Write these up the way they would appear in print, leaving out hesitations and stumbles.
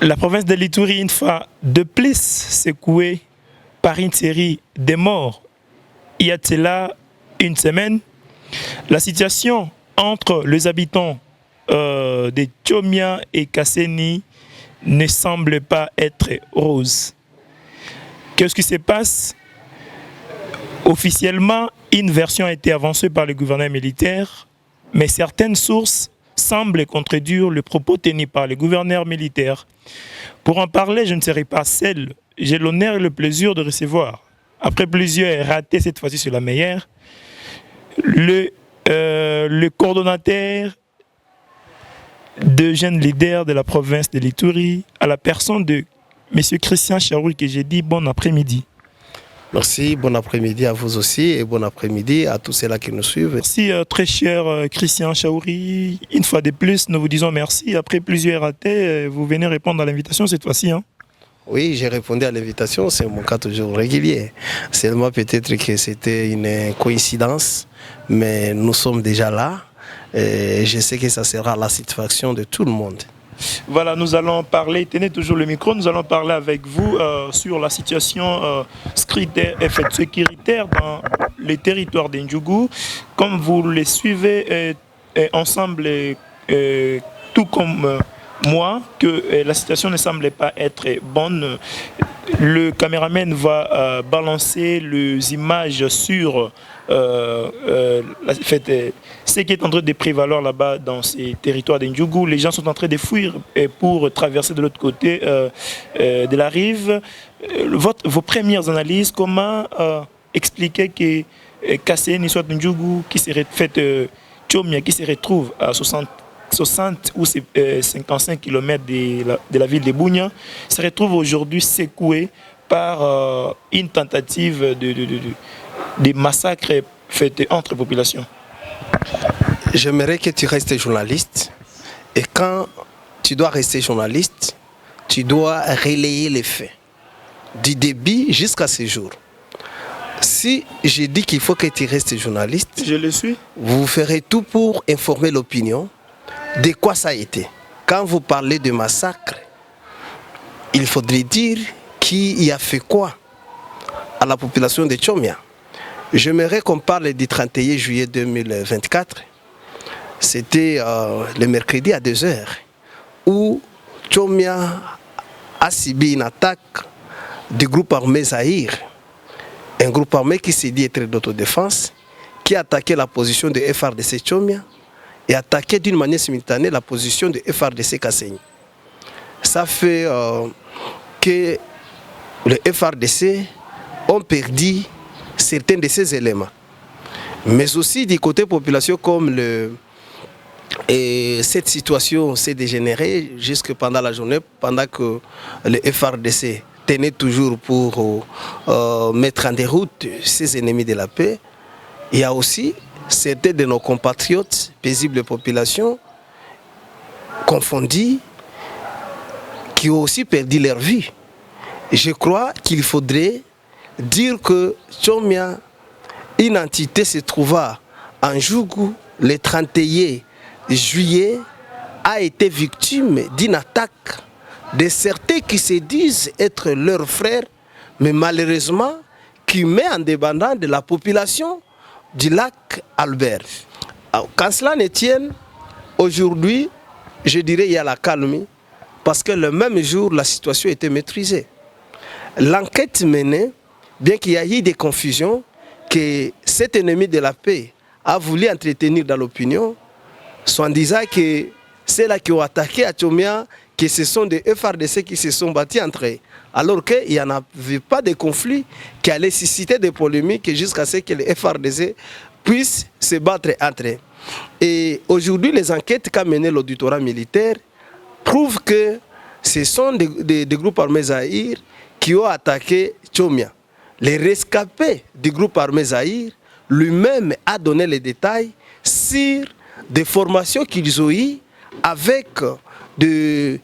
La province de l'Ituri, une fois de plus secouée par une série de morts. Il y a de cela une semaine, la situation entre les habitants de Tchomia et Kasseni ne semble pas être rose. Qu'est-ce qui se passe? Officiellement, une version a été avancée par le gouvernement militaire, mais certaines sources semblent contredire le propos tenu par le gouverneur militaire. Pour en parler, je ne serai pas seul. J'ai l'honneur et le plaisir de recevoir, après plusieurs ratés cette fois-ci sur la meilleure, le coordonnateur de jeunes leaders de la province de l'Ituri, à la personne de M. Christian Chaouri, que j'ai dit bon après-midi. Merci, bon après-midi à vous aussi et bon après-midi à tous ceux-là qui nous suivent. Merci très cher Christian Chaouri. Une fois de plus, nous vous disons merci. Après plusieurs ratés, vous venez répondre à l'invitation cette fois-ci. Hein? Oui, j'ai répondu à l'invitation, c'est mon cas toujours régulier. Seulement peut-être que c'était une coïncidence, mais nous sommes déjà là et je sais que ça sera la satisfaction de tout le monde. Voilà, nous allons parler, tenez toujours le micro, nous allons parler avec vous sur la situation sécuritaire dans les territoires d'Indjougou. Comme vous le suivez ensemble, tout comme moi, que la situation ne semble pas être bonne. Le caméraman va balancer les images sur ce qui est en train de prévaloir là-bas dans ces territoires d'Indjougou. Les gens sont en train de fuir pour traverser de l'autre côté de la rive. Vos premières analyses, comment expliquer que Kasseni soit Ndjougou, qui serait fait Tchomia, qui se retrouve à 60 ou 55 km de la ville de Bunia, se retrouve aujourd'hui secoué par une tentative de massacre fait entre populations. J'aimerais que tu restes journaliste et quand tu dois rester journaliste, tu dois relayer les faits du début jusqu'à ce jour. Si je dis qu'il faut que tu restes journaliste, je le suis. Vous ferez tout pour informer l'opinion de quoi ça a été. Quand vous parlez de massacre, il faudrait dire qui y a fait quoi à la population de Tchomia. J'aimerais qu'on parle du 31 juillet 2024. C'était le mercredi à 2h où Tchomia a subi une attaque du groupe armé Zahir. Un groupe armé qui s'est dit être d'autodéfense, qui a attaqué la position de FRDC Tchomia et attaqué d'une manière simultanée la position de FRDC Kasseni. Ça fait que le FRDC ont perdu certains de ces éléments. Mais aussi du côté population, comme cette situation s'est dégénérée jusque pendant la journée, pendant que le FRDC tenait toujours pour mettre en déroute ses ennemis de la paix, il y a aussi certains de nos compatriotes, paisibles populations, confondues, qui ont aussi perdu leur vie. Je crois qu'il faudrait dire que Tchomia, une entité se trouva en Djougou le 31 juillet, a été victime d'une attaque de certains qui se disent être leurs frères, mais malheureusement qui met en dépendant de la population du lac Albert. Alors, quand cela ne tienne, aujourd'hui, je dirais qu'il y a la calme, parce que le même jour, la situation était maîtrisée. L'enquête menée, bien qu'il y ait eu des confusions, que cet ennemi de la paix a voulu entretenir dans l'opinion, soit en disant que ceux-là qui ont attaqué à Tchomia, que ce sont des FRDC qui se sont battus entre eux, alors qu'il n'y en avait pas de conflit qui allait susciter des polémiques jusqu'à ce que les FRDC puissent se battre entre eux. Et aujourd'hui, les enquêtes qu'a menées l'auditorat militaire prouvent que ce sont des groupes armés Zahir qui ont attaqué Tchomia. Les rescapés du groupe armé Zahir lui-même a donné les détails sur des formations qu'ils ont eues avec des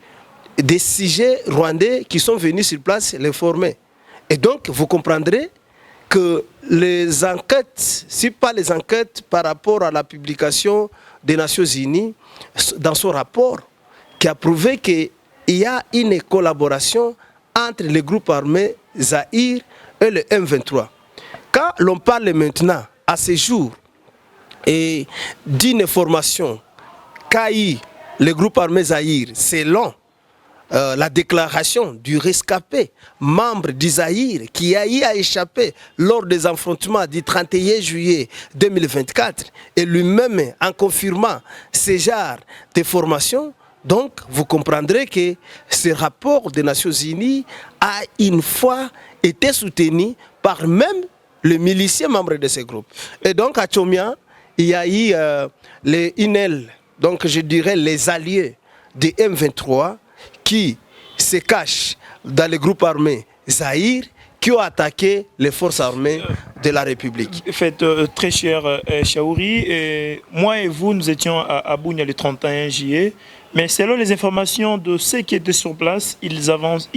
sujets rwandais qui sont venus sur place les former. Et donc, vous comprendrez que les enquêtes, si pas les enquêtes par rapport à la publication des Nations Unies, dans son rapport, qui a prouvé que il y a une collaboration entre les groupes armés Zaïre et le M23. Quand l'on parle maintenant, à ce jour, et d'une formation qu'a eu le groupe armé Zaïre, selon la déclaration du rescapé, membre du Zaïre, qui a eu à échapper lors des affrontements du 31 juillet 2024, et lui-même en confirmant ce genre de formation, donc vous comprendrez que ce rapport des Nations Unies a une fois été soutenu par même les miliciens membres de ce groupe. Et donc à Tchomia, il y a eu les INEL, donc je dirais les alliés du M23 qui se cachent dans les groupes armés Zaïre qui ont attaqué les forces armées de la République. Très cher Chaouri, moi et vous, nous étions à Bunia le 31 juillet. Mais selon les informations de ceux qui étaient sur place, ils avancent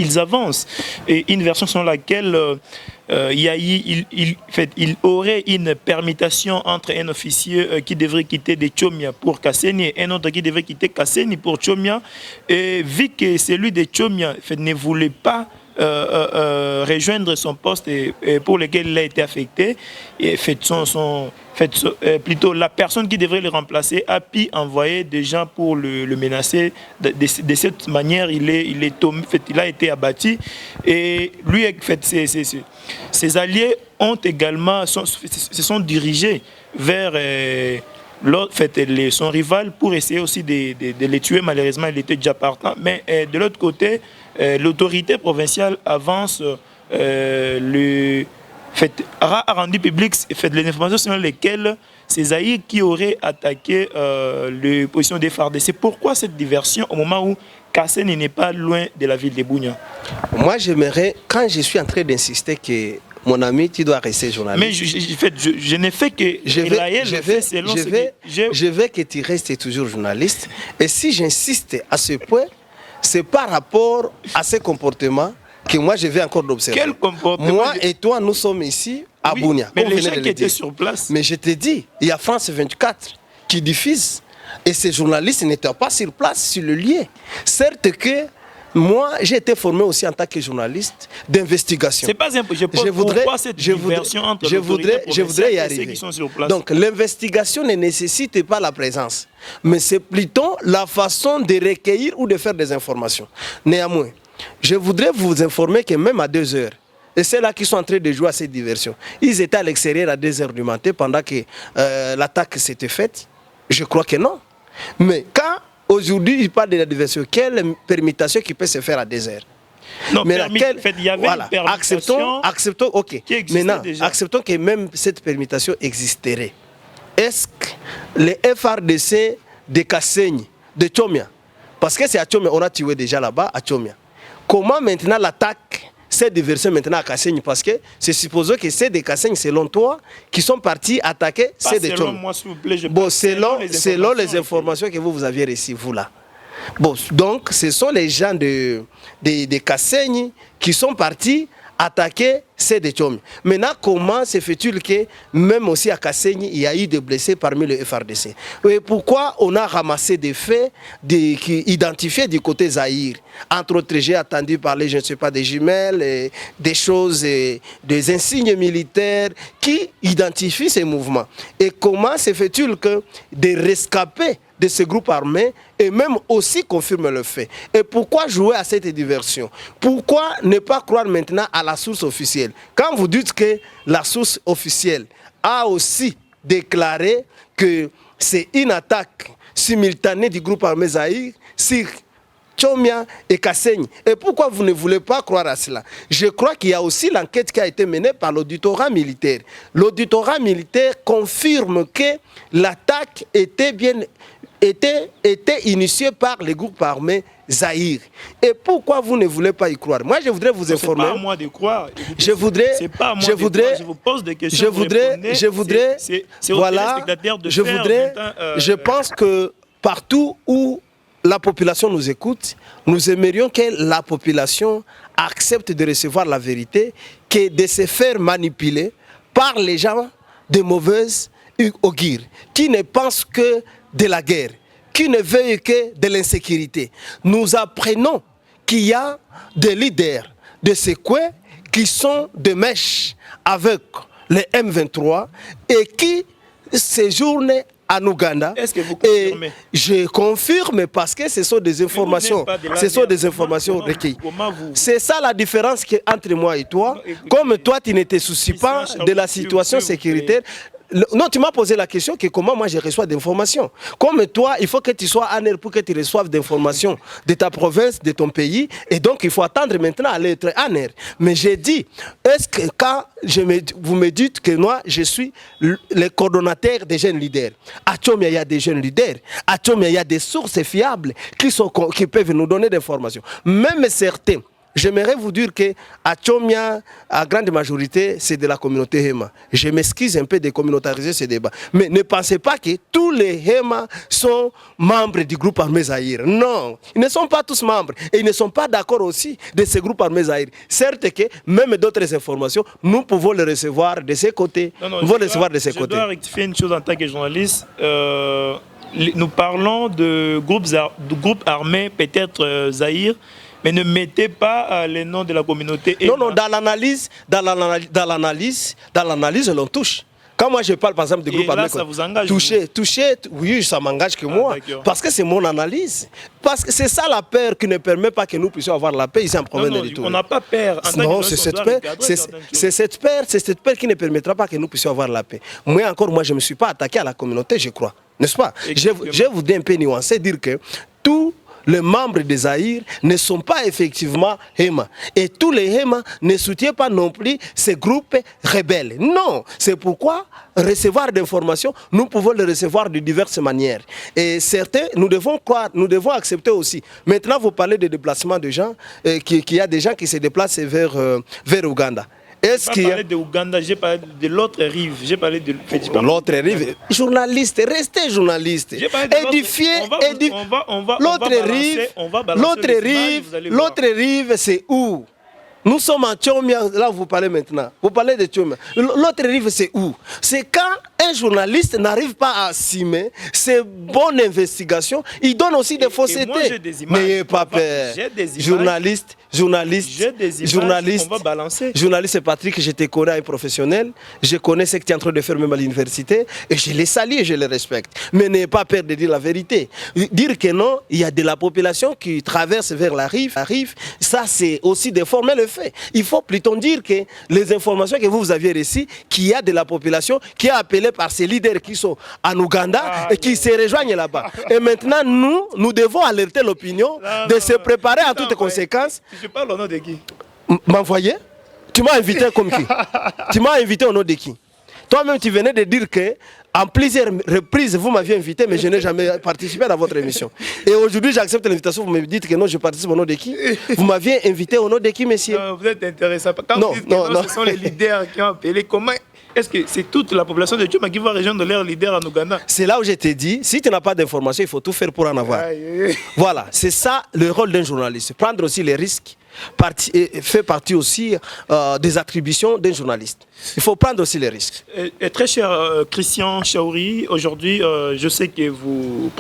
et une version selon laquelle il aurait une permutation entre un officier qui devrait quitter de Tchomia pour Kasseni et un autre qui devrait quitter Kasseni pour Tchomia. Et vu que celui de Tchomia ne voulait pas rejoindre son poste et pour lequel il a été affecté, et plutôt la personne qui devrait le remplacer a pu envoyer des gens pour le menacer. De cette manière, il a été abattu. Et lui, ses alliés ont également se sont dirigés vers son rival pour essayer aussi de les tuer. Malheureusement, il était déjà partant. Mais de l'autre côté, l'autorité provinciale avance a rendu public les informations selon lesquelles c'est Zaïre qui aurait attaqué les positions des FARDC. Pourquoi cette diversion au moment où Kasseni n'est pas loin de la ville de Bunia? Moi, j'aimerais, quand je suis en train d'insister que mon ami, tu dois rester journaliste. Mais je n'ai fait que... Je veux que tu restes toujours journaliste. Et si j'insiste à ce point, c'est par rapport à ce comportement que moi je vais encore l'observer. Quel comportement? Moi et toi, nous sommes ici à Bunia. Mais les gens qui étaient sur place. Mais je te dis, il y a France 24 qui diffuse et ces journalistes n'étaient pas sur place, sur le lieu. Certes que moi, j'ai été formé aussi en tant que journaliste d'investigation. C'est pas impossible. Je voudrais y arriver. Qui sont sur place. Donc, l'investigation ne nécessite pas la présence, mais c'est plutôt la façon de recueillir ou de faire des informations. Néanmoins, je voudrais vous informer que même à 2 heures, et c'est là qu'ils sont en train de jouer à cette diversion, ils étaient à l'extérieur à 2 heures du matin pendant que l'attaque s'était faite. Je crois que non. Mais quand aujourd'hui, il parle de la diversion. Quelle permutation qui peut se faire à 2 heures? Non, mais il y avait une permutation acceptons, ok. Maintenant, déjà. acceptons que même cette permutation existerait. Est-ce que les FARDC de Kasseni, de Tchomia, parce que c'est à Tchomia, on a tué déjà là-bas, à Tchomia. Comment maintenant l'attaque, cette diversion maintenant à Kasseni? Parce que c'est supposé que c'est des Kasseni, selon toi, qui sont partis attaquer ces de Tchomia. Moi, s'il vous plaît, selon les informations que vous aviez reçues, vous là. Bon, donc, ce sont les gens de Kasseni qui sont partis attaquer ces de Tchomia. Maintenant, comment se fait-il que même aussi à Kasseni, il y a eu des blessés parmi les FARDC? Et pourquoi on a ramassé des faits qui identifiés du côté Zaïre? Entre autres, j'ai entendu parler, je ne sais pas, des jumelles, des choses, des insignes militaires qui identifient ces mouvements. Et comment se fait-il que des rescapés de ce groupe armé et même aussi confirment le fait? Et pourquoi jouer à cette diversion? Pourquoi ne pas croire maintenant à la source officielle? Quand vous dites que la source officielle a aussi déclaré que c'est une attaque simultanée du groupe armé Zaïre sur Tchomia et Kasseni. Et pourquoi vous ne voulez pas croire à cela? Je crois qu'il y a aussi l'enquête qui a été menée par l'auditorat militaire. L'auditorat militaire confirme que l'attaque était initiée par les groupes armés Zaïre. Et pourquoi vous ne voulez pas y croire? Moi, je voudrais vous informer. C'est pas à moi de croire. Je voudrais. Je vous pose des questions. Je pense que partout où la population nous écoute, nous aimerions que la population accepte de recevoir la vérité, que de se faire manipuler par les gens de mauvaise augure, qui ne pensent que de la guerre, qui ne veulent que de l'insécurité. Nous apprenons qu'il y a des leaders de Sekwe qui sont de mèche avec les M23 et qui séjournent en Ouganda. Est-ce que vous confirmez? Et je confirme parce que ce sont des informations. Ce sont des informations recueillies. C'est ça la différence entre moi et toi. Comme toi, tu ne te soucies pas de la situation sécuritaire. Non, tu m'as posé la question que comment moi je reçois d'informations. Comme toi, il faut que tu sois en air pour que tu reçoives d'informations de ta province, de ton pays. Et donc, il faut attendre maintenant à être en air. Mais j'ai dit, est-ce que quand vous me dites que moi, je suis le coordonnateur des jeunes leaders. À Tchomia, il y a des jeunes leaders. À Tchomia, il y a des sources fiables qui peuvent nous donner des informations. Même certains. J'aimerais vous dire qu'à Tchomia, à grande majorité, c'est de la communauté Hema. Je m'excuse un peu de communautariser ce débat. Mais ne pensez pas que tous les Hema sont membres du groupe armé Zaïre. Non, ils ne sont pas tous membres. Et ils ne sont pas d'accord aussi de ce groupe armé Zaïre. Certes que même d'autres informations, nous pouvons les recevoir de ces côtés. Je dois rectifier une chose en tant que journaliste. Nous parlons de groupes armés, peut-être Zaïre. Mais ne mettez pas les noms de la communauté. Non, non, dans l'analyse, l'on touche. Quand moi je parle par exemple de groupe armé, ça vous engage? Toucher, oui, ça m'engage que moi. Parce que c'est mon analyse. Parce que c'est ça la peur qui ne permet pas que nous puissions avoir la paix ici en province de l'Ituri. On n'a pas peur. Non, c'est cette peur. C'est cette peur qui ne permettra pas que nous puissions avoir la paix. Moi, je ne me suis pas attaqué à la communauté, je crois. N'est-ce pas? Je vous dis un peu nuancé, dire que tous les membres des Zaïre ne sont pas effectivement Hema. Et tous les Hema ne soutiennent pas non plus ces groupes rebelles. Non, c'est pourquoi recevoir des informations, nous pouvons les recevoir de diverses manières. Et certains, nous devons croire, nous devons accepter aussi. Maintenant, vous parlez de déplacement de gens, qu'il y a des gens qui se déplacent vers Ouganda. Est-ce qu'il y a... parlé de Ouganda, j'ai parlé de l'autre rive, j'ai parlé de l'autre rive. Journaliste, restez journaliste. Édifiez, l'autre rive, c'est où? Nous sommes en Tchomia, là vous parlez maintenant. Vous parlez de Tchomia. L'autre rive, c'est où? C'est quand un journaliste n'arrive pas à assumer ses bonnes investigations, il donne aussi des faussetés. N'ayez pas peur. Journaliste, on va balancer. Journaliste Patrick, je te connais un professionnel, je connais ce que tu es en train de faire même à l'université, et je les salue et je les respecte. Mais n'ayez pas peur de dire la vérité. Dire que non, il y a de la population qui traverse vers la rive, ça c'est aussi déformer le fait. Il faut plutôt dire que les informations que vous aviez reçues, qu'il y a de la population qui est appelée par ces leaders qui sont en Ouganda et qui se rejoignent là-bas. Et maintenant, nous devons alerter l'opinion de se préparer à toutes conséquences. Je parle au nom de qui? M'envoyer? Tu m'as invité comme qui? Tu m'as invité au nom de qui? Toi-même, tu venais de dire que en plusieurs reprises, vous m'aviez invité, mais je n'ai jamais participé à votre émission. Et aujourd'hui, j'accepte l'invitation. Vous me dites que non, je participe au nom de qui? Vous m'aviez invité au nom de qui, monsieur? Non, vous êtes intéressant. Quand vous dites que non, ce sont les leaders qui ont appelé. Comment est-ce que c'est toute la population de Tchomia qui va rejoindre leurs leaders en Ouganda? C'est là où je t'ai dit, si tu n'as pas d'informations, il faut tout faire pour en avoir. Voilà, c'est ça le rôle d'un journaliste. Prendre aussi les risques fait partie aussi des attributions d'un journaliste. Il faut prendre aussi les risques. Et très cher Christian Chaouri, aujourd'hui, je sais que vous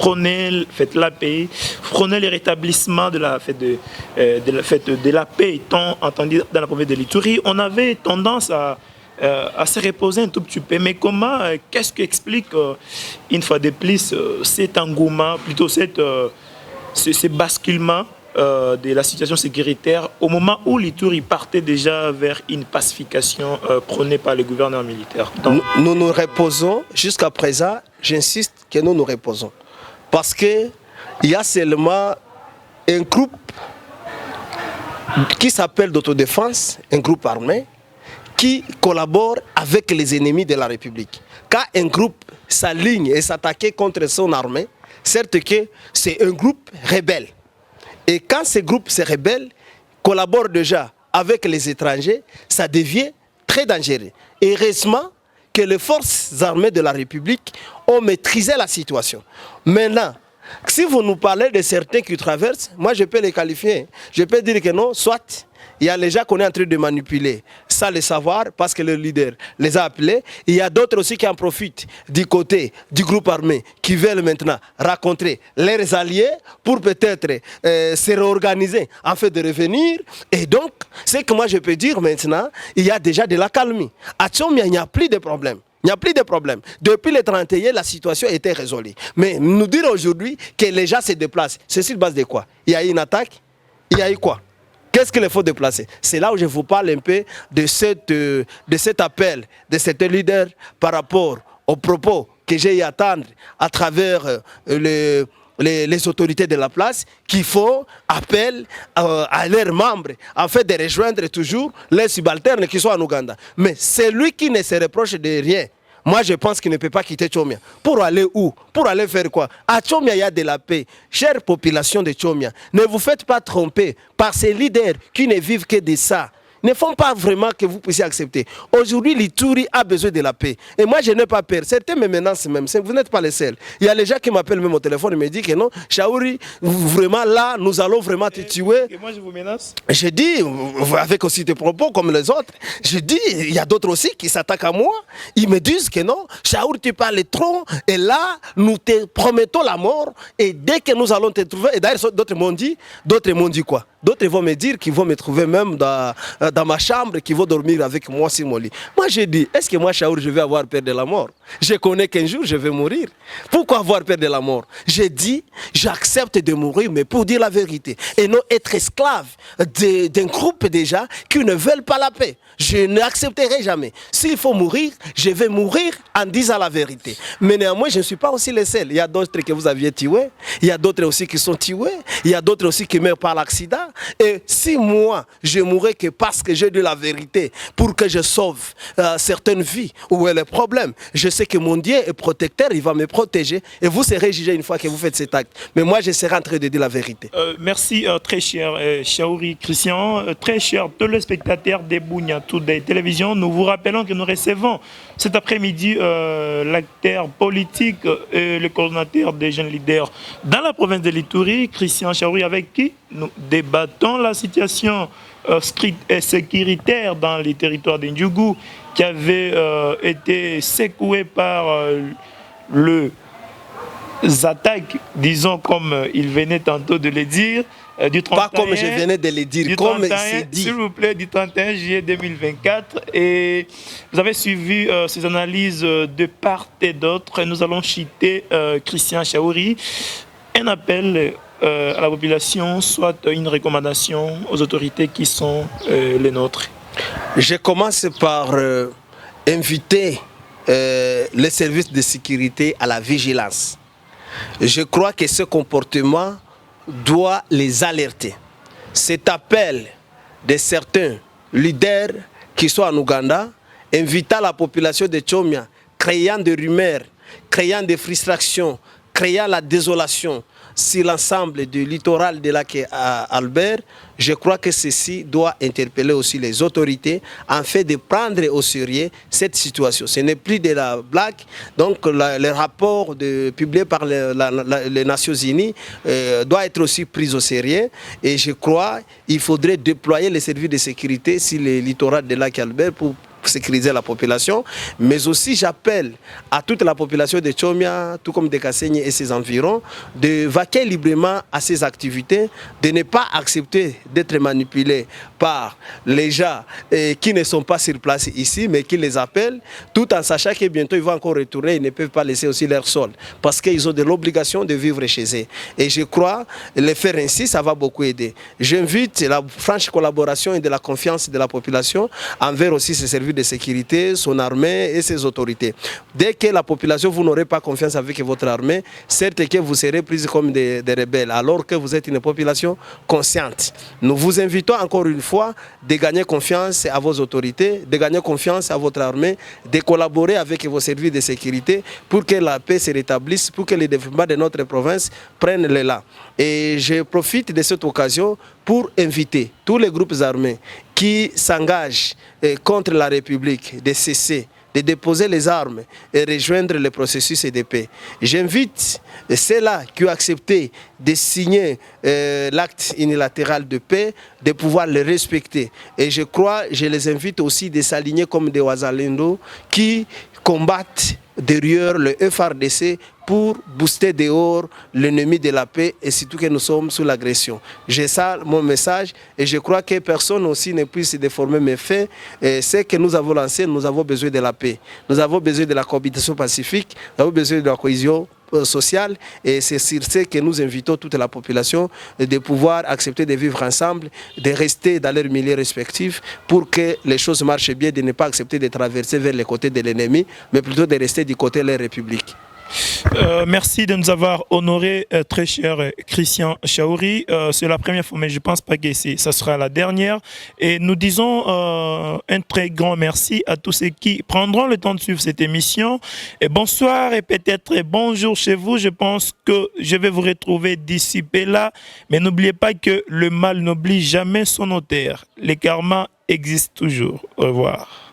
faites la paix, prenez le rétablissement de la fête de la paix, étant entendu dans la province de l'Ituri. On avait tendance à se reposer un tout petit peu. Mais comment, qu'est-ce qui explique une fois de plus cet engouement, plutôt ce basculement de la situation sécuritaire au moment où l'Ituri partait déjà vers une pacification prônée par le gouvernement militaire? Donc, nous nous reposons jusqu'à présent, j'insiste que nous nous reposons. Parce qu'il y a seulement un groupe qui s'appelle d'autodéfense, un groupe armé, qui collabore avec les ennemis de la République. Quand un groupe s'aligne et s'attaque contre son armée, certes que c'est un groupe rebelle. Et quand ces groupes se rebellent, collaborent déjà avec les étrangers, ça devient très dangereux. Et heureusement que les forces armées de la République ont maîtrisé la situation. Maintenant, si vous nous parlez de certains qui traversent, moi je peux les qualifier. Je peux dire que non, soit il y a les gens qu'on est en train de manipuler sans le savoir parce que le leader les a appelés. Il y a d'autres aussi qui en profitent du côté du groupe armé qui veulent maintenant rencontrer leurs alliés pour peut-être se réorganiser en fait de revenir. Et donc, c'est que moi je peux dire maintenant, il y a déjà de la calmie. À Tchomia, il n'y a plus de problème. Il n'y a plus de problème. Depuis le 31, la situation était résolue. Mais nous dire aujourd'hui que les gens se déplacent, c'est sur base de quoi? Il y a eu une attaque? Il y a eu quoi? Qu'est-ce qu'il faut déplacer? C'est là où je vous parle un peu de cet appel de certains leaders par rapport aux propos que j'ai eu à attendre à travers les autorités de la place qui font appel à leurs membres en fait de rejoindre toujours les subalternes qui sont en Ouganda. Mais celui qui ne se reproche de rien, moi, je pense qu'il ne peut pas quitter Tchomia. Pour aller où? Pour aller faire quoi? À Tchomia, il y a de la paix. Chère population de Tchomia, ne vous faites pas tromper par ces leaders qui ne vivent que de ça. Ne font pas vraiment que vous puissiez accepter. Aujourd'hui, l'Ituri a besoin de la paix. Et moi, je n'ai pas peur. Certains me menacent même. Vous n'êtes pas les seuls. Il y a les gens qui m'appellent même au téléphone et me disent que non, Chaouri, vraiment là, nous allons vraiment te tuer. Et moi, je vous menace? Je dis, avec aussi des propos comme les autres, je dis, il y a d'autres aussi qui s'attaquent à moi. Ils me disent que non, Chaouri, tu parles trop. Et là, nous te promettons la mort. Et dès que nous allons te trouver, et d'ailleurs, d'autres m'ont dit quoi? D'autres vont me dire qu'ils vont me trouver même dans ma chambre, qu'ils vont dormir avec moi sur mon lit. Moi, je dis, est-ce que moi, Chaour, je vais avoir peur de la mort? Je connais qu'un jour, je vais mourir. Pourquoi avoir peur de la mort? Je dis, j'accepte de mourir, mais pour dire la vérité. Et non être esclave d'un groupe déjà qui ne veulent pas la paix. Je n'accepterai jamais. S'il faut mourir, je vais mourir en disant la vérité. Mais néanmoins, je ne suis pas aussi le seul. Il y a d'autres que vous aviez tués. Il y a d'autres aussi qui sont tués. Il y a d'autres aussi qui meurent par l'accident. Et si moi, je mourrais que parce que j'ai dit la vérité, pour que je sauve certaines vies, où est le problème? Je sais que mon Dieu est protecteur, il va me protéger. Et vous serez jugé une fois que vous faites cet acte. Mais moi, je serai en train de dire la vérité. Merci, très cher Chaouri Christian. Très cher téléspectateurs des Bunia Today Télévision, nous vous rappelons que nous recevons cet après-midi l'acteur politique et le coordinateur des jeunes leaders dans la province de l'Ituri, Christian Chaouri, avec qui nous débattons la situation sécuritaire dans les territoires d'Indjougou qui avait été secoué par les attaques, disons comme il venait tantôt de le dire, du 31, pas comme je venais de le dire, comme c'est dit. S'il vous plaît, du 31 juillet 2024. Et vous avez suivi ces analyses de part et d'autre. Nous allons citer Christian Chaouri, un appel à la population, soit une recommandation aux autorités qui sont les nôtres. Je commence par inviter les services de sécurité à la vigilance. Je crois que ce comportement doit les alerter. Cet appel de certains leaders qui sont en Ouganda, invitant la population de Tchomia, créant des rumeurs, créant des frustrations, créant la désolation sur l'ensemble du littoral de lac Albert, je crois que ceci doit interpeller aussi les autorités en fait de prendre au sérieux cette situation. Ce n'est plus de la blague. Donc le rapport publié par les Nations Unies doit être aussi pris au sérieux. Et je crois qu'il faudrait déployer les services de sécurité sur le littoral de lac Albert pour sécuriser la population, mais aussi j'appelle à toute la population de Tchomia, tout comme de Kasségne et ses environs, de vaquer librement à ces activités, de ne pas accepter d'être manipulés par les gens qui ne sont pas sur place ici, mais qui les appellent, tout en sachant que bientôt ils vont encore retourner, ils ne peuvent pas laisser aussi leur sol, parce qu'ils ont de l'obligation de vivre chez eux. Et je crois, le faire ainsi, ça va beaucoup aider. J'invite la franche collaboration et de la confiance de la population envers aussi ces services de sécurité, son armée et ses autorités. Dès que la population, vous n'aurez pas confiance avec votre armée, certes que vous serez pris comme des rebelles, alors que vous êtes une population consciente. Nous vous invitons encore une fois de gagner confiance à vos autorités, de gagner confiance à votre armée, de collaborer avec vos services de sécurité pour que la paix se rétablisse, pour que le développement de notre province prenne l'élan. Et je profite de cette occasion pour inviter tous les groupes armés qui s'engagent contre la République de cesser de déposer les armes et rejoindre le processus de paix. J'invite ceux-là qui ont accepté de signer l'acte unilatéral de paix, de pouvoir le respecter. Et je les invite aussi de s'aligner comme des Wazalendo qui combattent derrière le FRDC pour booster dehors l'ennemi de la paix et surtout que nous sommes sous l'agression. J'ai ça, mon message, et je crois que personne aussi ne puisse déformer mes faits. C'est que nous avons lancé, nous avons besoin de la paix. Nous avons besoin de la cohabitation pacifique, nous avons besoin de la cohésion sociale, et c'est sur ce que nous invitons toute la population de pouvoir accepter de vivre ensemble, de rester dans leurs milieux respectifs pour que les choses marchent bien, de ne pas accepter de traverser vers les côtés de l'ennemi, mais plutôt de rester du côté de la République. Merci de nous avoir honoré, très cher Christian Chaouri. C'est la première fois, mais je ne pense pas que ça sera la dernière. Et nous disons un très grand merci à tous ceux qui prendront le temps de suivre cette émission. Et bonsoir et peut-être bonjour chez vous. Je pense que je vais vous retrouver d'ici là. Mais n'oubliez pas que le mal n'oublie jamais son auteur. Les karmas existent toujours. Au revoir.